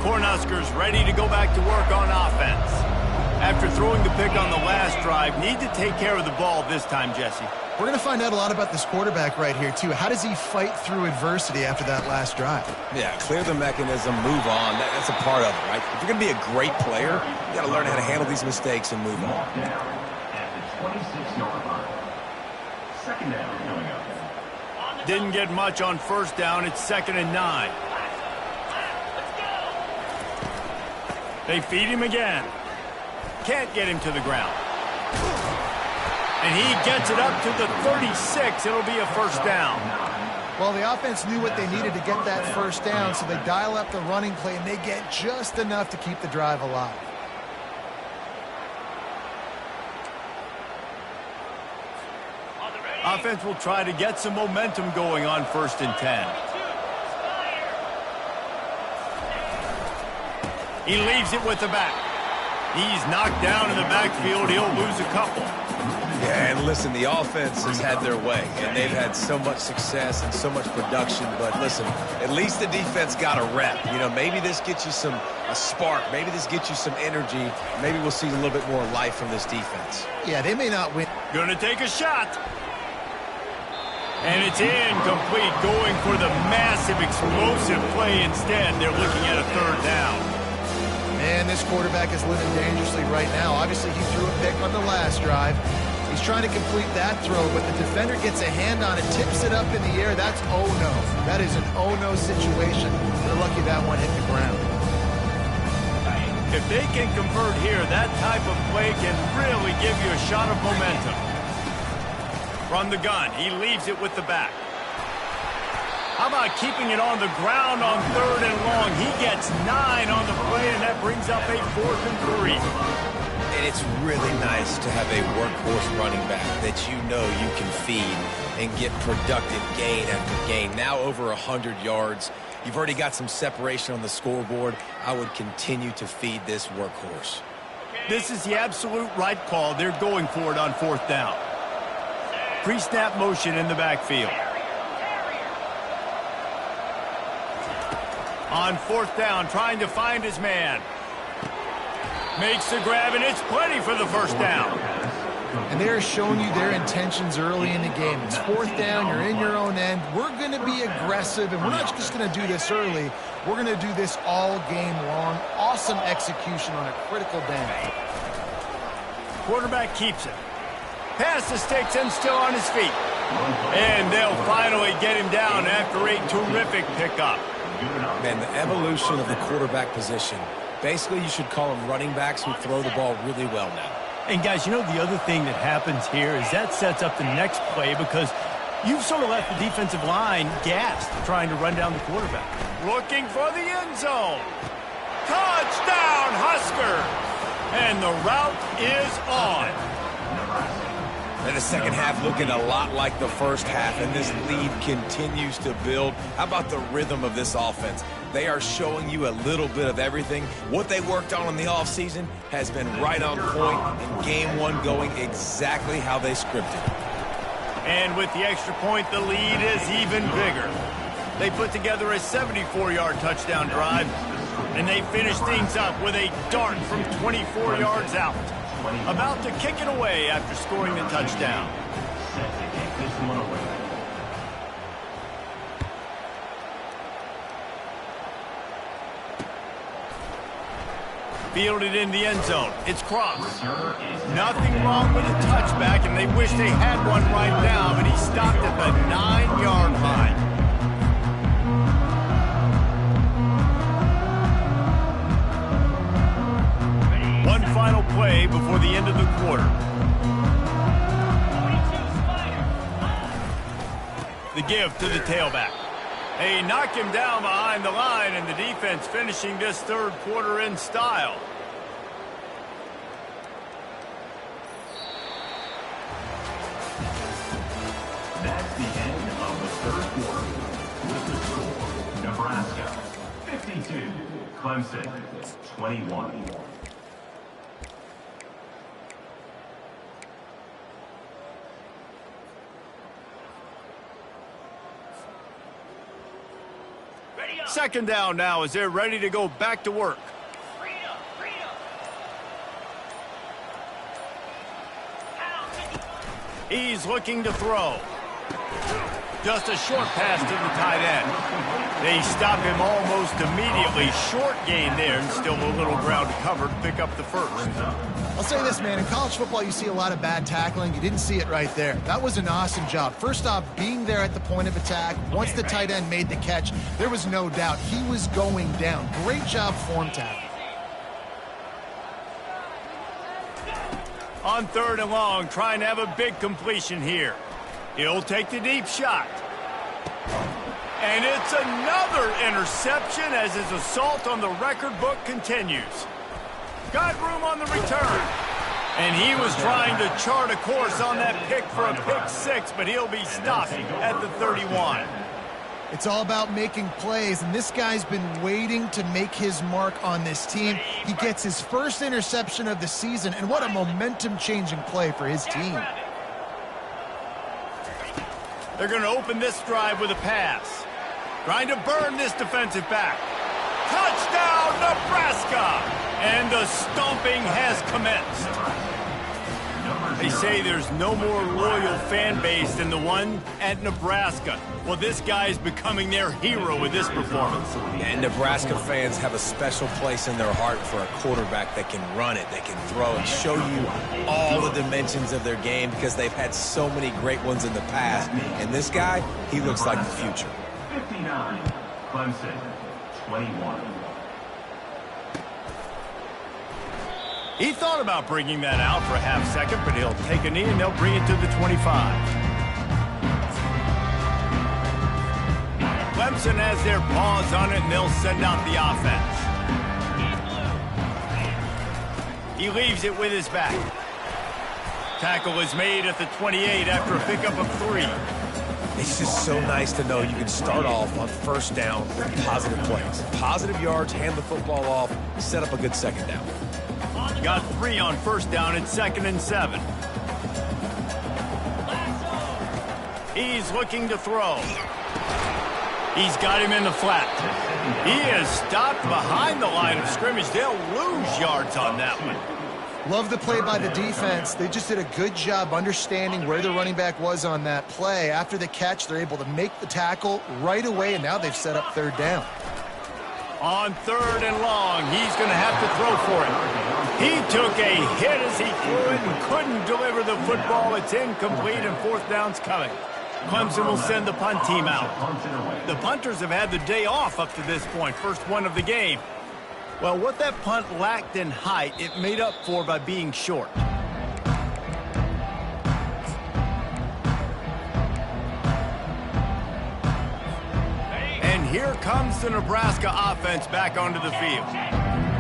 Cornhuskers ready to go back to work on offense. After throwing the pick on the last drive, need to take care of the ball this time, Jesse. We're going to find out a lot about this quarterback right here, too. How does he fight through adversity after that last drive? Yeah, clear the mechanism, move on. That's a part of it, right? If you're going to be a great player, you got to learn how to handle these mistakes and move on. At the 26-yard line. Second down coming up. Didn't get much on first down. It's 2nd and 9. They feed him again. Can't get him to the ground. And he gets it up to the 36. It'll be a first down. Well, the offense knew what they needed to get that first down, so they dial up the running play, and they get just enough to keep the drive alive. Offense will try to get some momentum going on 1st and 10. He leaves it with the back. He's knocked down in the backfield. He'll lose a couple. Yeah, and listen, the offense has had their way, and they've had so much success and so much production. But listen, at least the defense got a rep. You know, maybe this gets you a spark. Maybe this gets you some energy. Maybe we'll see a little bit more life from this defense. Yeah, they may not win. Going to take a shot. And it's incomplete, going for the massive, explosive play instead. They're looking at a 3rd down. Man, this quarterback is living dangerously right now. Obviously, he threw a pick on the last drive. He's trying to complete that throw, but the defender gets a hand on it, tips it up in the air. That's oh-no. That is an oh-no situation. They're lucky that one hit the ground. If they can convert here, that type of play can really give you a shot of momentum. From the gun, he leaves it with the back. How about keeping it on the ground on 3rd and long? He gets 9 on the play, and that brings up a 4th and 3. And it's really nice to have a workhorse running back that you know you can feed and get productive gain after gain. Now over 100 yards. You've already got some separation on the scoreboard. I would continue to feed this workhorse. This is the absolute right call. They're going for it on 4th down. Pre-snap motion in the backfield. On 4th down, trying to find his man. Makes the grab, and it's plenty for the first down. And they're showing you their intentions early in the game. It's 4th down, you're in your own end. We're going to be aggressive, and we're not just going to do this early. We're going to do this all game long. Awesome execution on a critical down. Quarterback keeps it. Past the sticks and still on his feet. And they'll finally get him down after a terrific pickup. Man, the evolution of the quarterback position. Basically, you should call them running backs who throw the ball really well now. And, guys, you know the other thing that happens here is that sets up the next play because you've sort of left the defensive line gassed trying to run down the quarterback. Looking for the end zone. Touchdown, Husker! And the route is on. And the second half looking a lot like the first half, and this lead continues to build. How about the rhythm of this offense? They are showing you a little bit of everything. What they worked on in the offseason has been right on point, and game one going exactly how they scripted. And with the extra point, the lead is even bigger. They put together a 74-yard touchdown drive, and they finish things up with a dart from 24 yards out. About to kick it away after scoring the touchdown. Set to kick this one away. Fielded in the end zone. It's crossed. Nothing wrong with a touchback, and they wish they had one right now, but he stopped at the 9-yard line. One final play before the end of the quarter. The give to the tailback. They knock him down behind the line, and the defense finishing this third quarter in style. That's the end of the third quarter. With the score, Nebraska 52, Clemson 21. Second down now as they're ready to go back to work. He's looking to throw. Just a short pass to the tight end. They stop him almost immediately. Short gain there, and still a little ground to cover to pick up the first. I'll say this, man. In college football, you see a lot of bad tackling. You didn't see it right there. That was an awesome job. First off, being there at the point of attack. Once the tight end made the catch, there was no doubt he was going down. Great job form tackle. On third and long, trying to have a big completion here. He'll take the deep shot. And it's another interception as his assault on the record book continues. Got room on the return. And he was trying to chart a course on that pick for a pick six, but he'll be stopped at the 31. It's all about making plays, and this guy's been waiting to make his mark on this team. He gets his first interception of the season, and what a momentum-changing play for his team. They're going to open this drive with a pass. Trying to burn this defensive back. Touchdown, Nebraska! And the stomping has commenced. They say there's no more loyal fan base than the one at Nebraska. Well, this guy's becoming their hero with this performance. And Nebraska fans have a special place in their heart for a quarterback that can run it, that can throw and show you all the dimensions of their game because they've had so many great ones in the past. And this guy, he looks like the future. 59, Clemson 21. He thought about bringing that out for a half second, but he'll take a knee and they'll bring it to the 25. Clemson has their paws on it, and they'll send out the offense. He leaves it with his back. Tackle is made at the 28 after a pickup of 3. It's just so nice to know you can start off on first down with positive plays. Positive yards, hand the football off, set up a good second down. Got 3 on first down. It's 2nd and 7. He's looking to throw. He's got him in the flat. He is stopped behind the line of scrimmage. They'll lose yards on that one. Love the play by the defense. They just did a good job understanding where the running back was on that play. After the catch, they're able to make the tackle right away, and now they've set up third down. On third and long, he's going to have to throw for it. He took a hit as he threw it and couldn't deliver the football. It's incomplete, and fourth down's coming. Clemson will send the punt team out. The punters have had the day off up to this point, first one of the game. Well, what that punt lacked in height, it made up for by being short. And here comes the Nebraska offense back onto the field.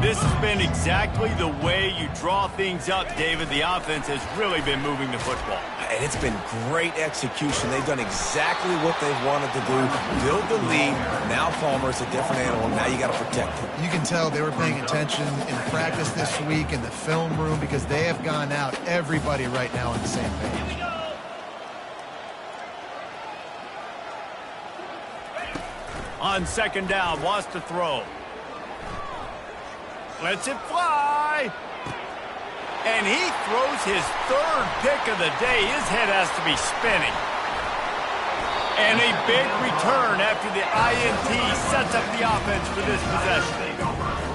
This has been exactly the way you draw things up, David. The offense has really been moving the football. And it's been great execution. They've done exactly what they've wanted to do. Build the lead. Now Palmer's a different animal. Now you got to protect him. You can tell they were paying attention in practice this week in the film room because they have gone out, everybody right now on the same page. On second down, wants to throw. Lets it fly. And he throws his third pick of the day. His head has to be spinning. And a big return after the INT sets up the offense for this possession.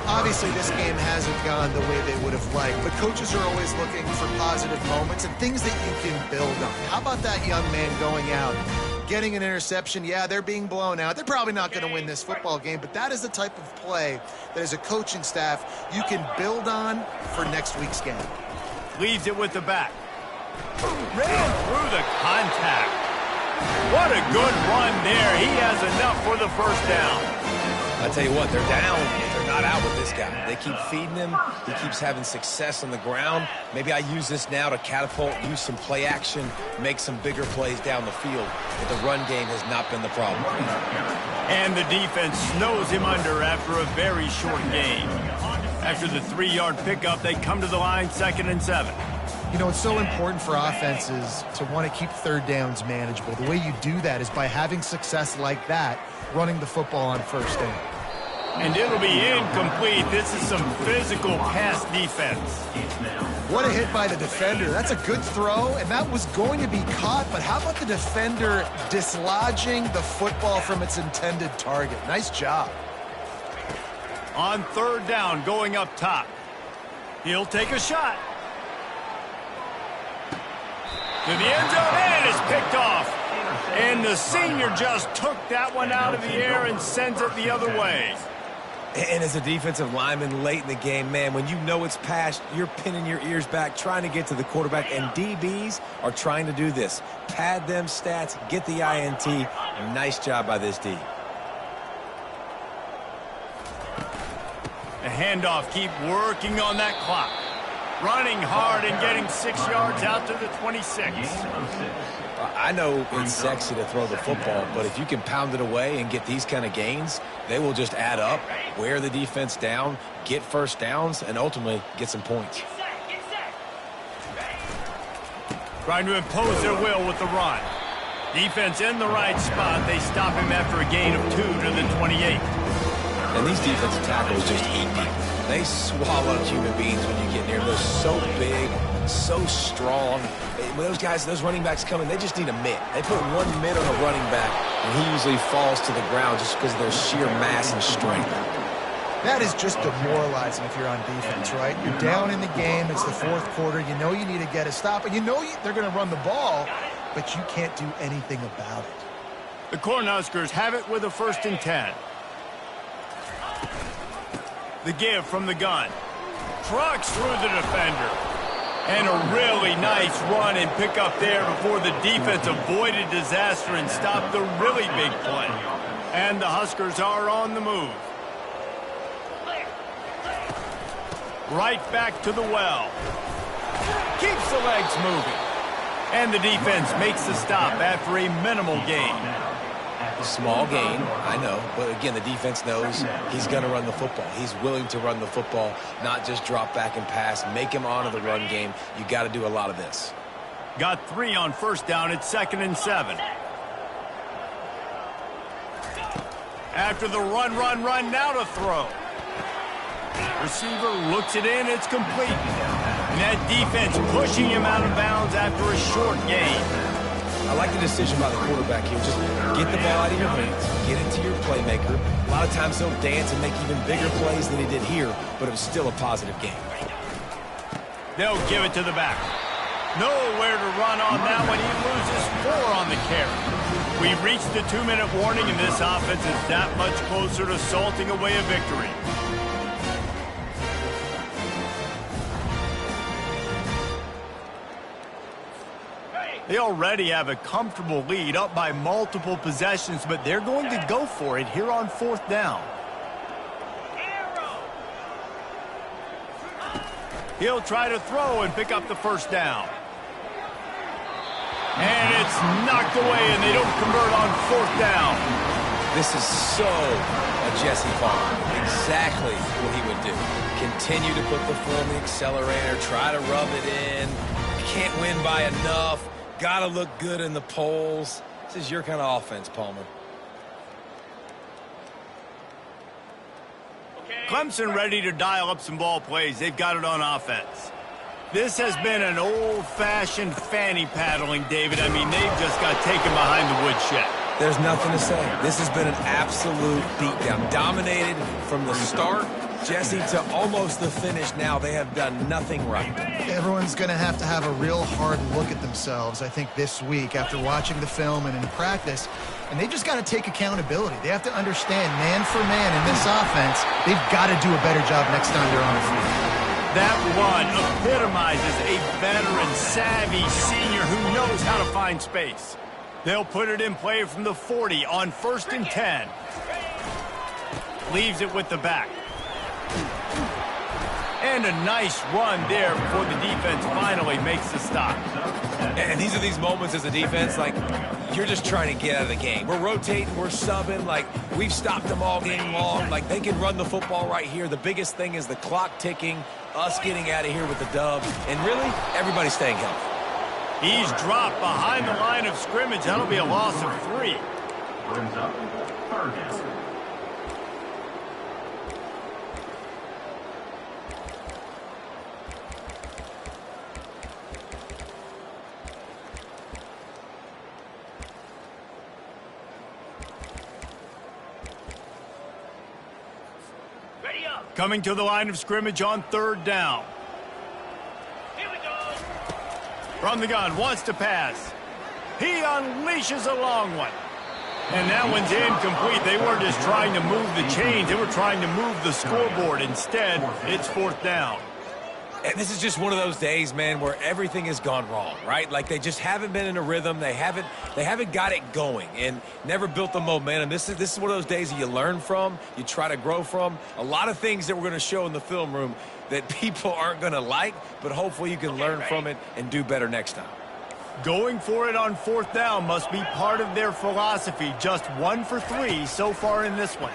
Obviously, this game hasn't gone the way they would have liked, but coaches are always looking for positive moments and things that you can build on. How about that young man going out, getting an interception? Yeah, they're being blown out. They're probably not going to win this football game, but that is the type of play that as a coaching staff you can build on for next week's game. Leaves it with the back. Ran through the contact. What a good run there. He has enough for the first down. I tell you what, they're down. They're not out with this guy. They keep feeding him. He keeps having success on the ground. Maybe I use this now to catapult, use some play action, make some bigger plays down the field. But the run game has not been the problem. And the defense snows him under after a very short game. After the 3-yard pickup, they come to the line, 2nd and 7. You know, it's so important for offenses to want to keep third downs manageable. The way you do that is by having success like that, running the football on first down. And it'll be incomplete. This is some physical pass defense. What a hit by the defender. That's a good throw, and that was going to be caught, but how about the defender dislodging the football from its intended target? Nice job. On 3rd down, going up top. He'll take a shot. To the end zone, and it's picked off. And the senior just took that one out of the air and sends it the other way. And as a defensive lineman late in the game, man, when you know it's past, you're pinning your ears back, trying to get to the quarterback, and DBs are trying to do this. Pad them stats, get the INT. Nice job by this D. The handoff, keep working on that clock. Running hard and getting 6 yards out to the 26. I know it's sexy to throw the football, but if you can pound it away and get these kind of gains, they will just add up, wear the defense down, get first downs, and ultimately get some points. Trying to impose their will with the run. Defense in the right spot. They stop him after a gain of 2 to the 28. And these defensive tackles just eat people. They swallow human beings when you get near them. They're so big, so strong. When those guys, those running backs come in, they just need a mitt. They put one mitt on a running back, and he usually falls to the ground just because of their sheer mass and strength. That is just demoralizing if you're on defense, right? You're down in the game. It's the 4th quarter. You know you need to get a stop, and you know they're going to run the ball, but you can't do anything about it. The Cornhuskers have it with a 1st and 10. The give from the gun. Trucks through the defender. And a really nice run and pick up there before the defense avoided disaster and stopped the really big play. And the Huskers are on the move. Right back to the well. Keeps the legs moving. And the defense makes the stop after a minimal gain. Small gain, I know, but again, the defense knows he's going to run the football. He's willing to run the football, not just drop back and pass, make him honor the run game. You got to do a lot of this. Got 3 on 1st down at 2nd and 7. After the run, now to throw. Receiver looks it in, it's complete. And that defense pushing him out of bounds after a short gain. I like the decision by the quarterback here. Just get the ball out of your hands, get it to your playmaker. A lot of times he'll dance and make even bigger plays than he did here, but it was still a positive game. They'll give it to the back. Nowhere to run on that one. He loses 4 on the carry. We've reached the 2-minute warning, and this offense is that much closer to salting away a victory. They already have a comfortable lead, up by multiple possessions, but they're going to go for it here on 4th down. He'll try to throw and pick up the 1st down. And it's knocked away, and they don't convert on 4th down. This is so a Jesse Palmer. Exactly what he would do. Continue to put the foot on the accelerator, try to rub it in. Can't win by enough. Got to look good in the polls. This is your kind of offense, Palmer. Clemson ready to dial up some ball plays. They've got it on offense. This has been an old-fashioned fanny paddling, David. I mean, they've just got taken behind the woodshed. There's nothing to say. This has been an absolute beatdown. Dominated from the start, Jesse, to almost the finish now. They have done nothing right. Everyone's going to have a real hard look at themselves, I think, this week after watching the film and in practice. And they just got to take accountability. They have to understand, man for man in this offense, they've got to do a better job next time they're on the field. That run epitomizes a veteran, savvy senior who knows how to find space. They'll put it in play from the 40 on 1st and 10. Leaves it with the back. And a nice run there before the defense finally makes the stop. And these are these moments as a defense, like, you're just trying to get out of the game. We're rotating, we're subbing, like, we've stopped them all game long. Like, they can run the football right here. The biggest thing is the clock ticking, us getting out of here with the dub, and really, everybody staying healthy. He's dropped behind the line of scrimmage. That'll be a loss of 3. Brings up 3rd down. Coming to the line of scrimmage on 3rd down. Here we go. From the gun, wants to pass. He unleashes a long one. And that one's incomplete. They weren't just trying to move the chains. They were trying to move the scoreboard. Instead, it's 4th down. And this is just one of those days, man, where everything has gone wrong, right? Like, they just haven't been in a rhythm. They haven't got it going and never built the momentum. This is one of those days that you learn from, you try to grow from. A lot of things that we're going to show in the film room that people aren't going to like, but hopefully you can learn from it and do better next time. Going for it on 4th down must be part of their philosophy. Just 1 for 3 so far in this one.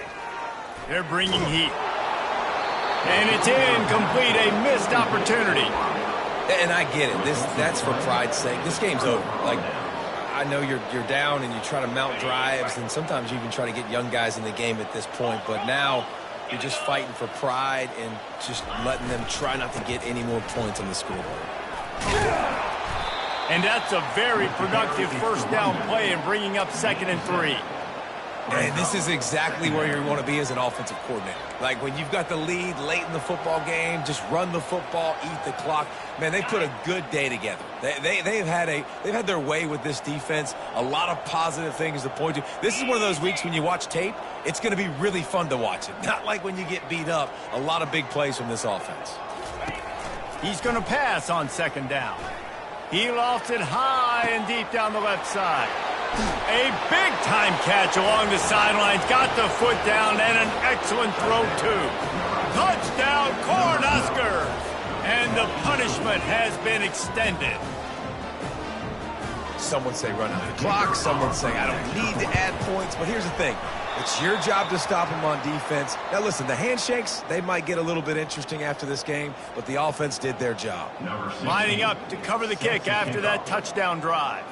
They're bringing heat. And it's incomplete, a missed opportunity. And I get it. That's for pride's sake. This game's over. Like, I know you're down and you try to mount drives, and sometimes you even try to get young guys in the game at this point. But now you're just fighting for pride and just letting them try not to get any more points on the scoreboard. And that's a very productive 1st down play and bringing up 2nd and 3. And this is exactly where you want to be as an offensive coordinator. Like, when you've got the lead late in the football game, just run the football, eat the clock. Man, they put a good day together. They've had their way with this defense. A lot of positive things to point to. This is one of those weeks when you watch tape, it's going to be really fun to watch it. Not like when you get beat up. A lot of big plays from this offense. He's going to pass on 2nd down. He lofts it high and deep down the left side. A big-time catch along the sidelines. Got the foot down and an excellent throw, too. Touchdown, Cornhuskers! And the punishment has been extended. Some would say run out the clock. Some would say I don't need to add points. But here's the thing. It's your job to stop them on defense. Now, listen, the handshakes, they might get a little bit interesting after this game, but the offense did their job. Lining up to cover the kick after that touchdown drive.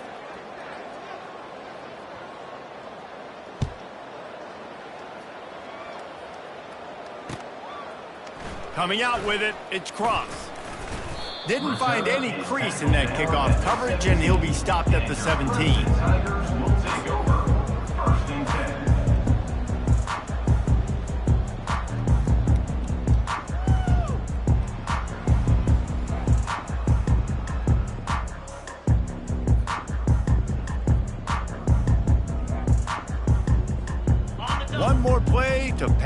Coming out with it, it's Cross. Didn't find any crease in that kickoff coverage, and he'll be stopped at the 17. Tigers will take over 1st and 10.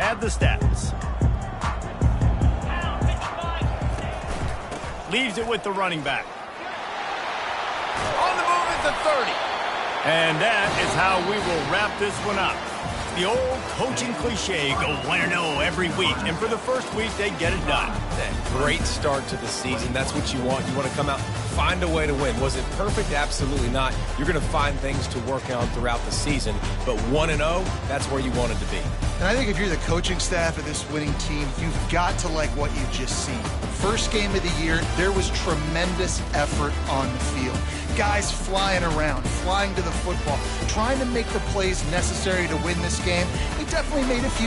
have the stats. Leaves it with the running back. On the move at the 30. And that is how we will wrap this one up. The old coaching cliche, go 1-0 every week. And for the first week, they get it done. Great start to the season. That's what you want. You want to come out, find a way to win. Was it perfect? Absolutely not. You're going to find things to work on throughout the season. But 1-0, that's where you wanted to be. And I think if you're the coaching staff of this winning team, you've got to like what you've just seen. First game of the year, there was tremendous effort on the field. Guys flying around, flying to the football, trying to make the plays necessary to win this game. They definitely made a few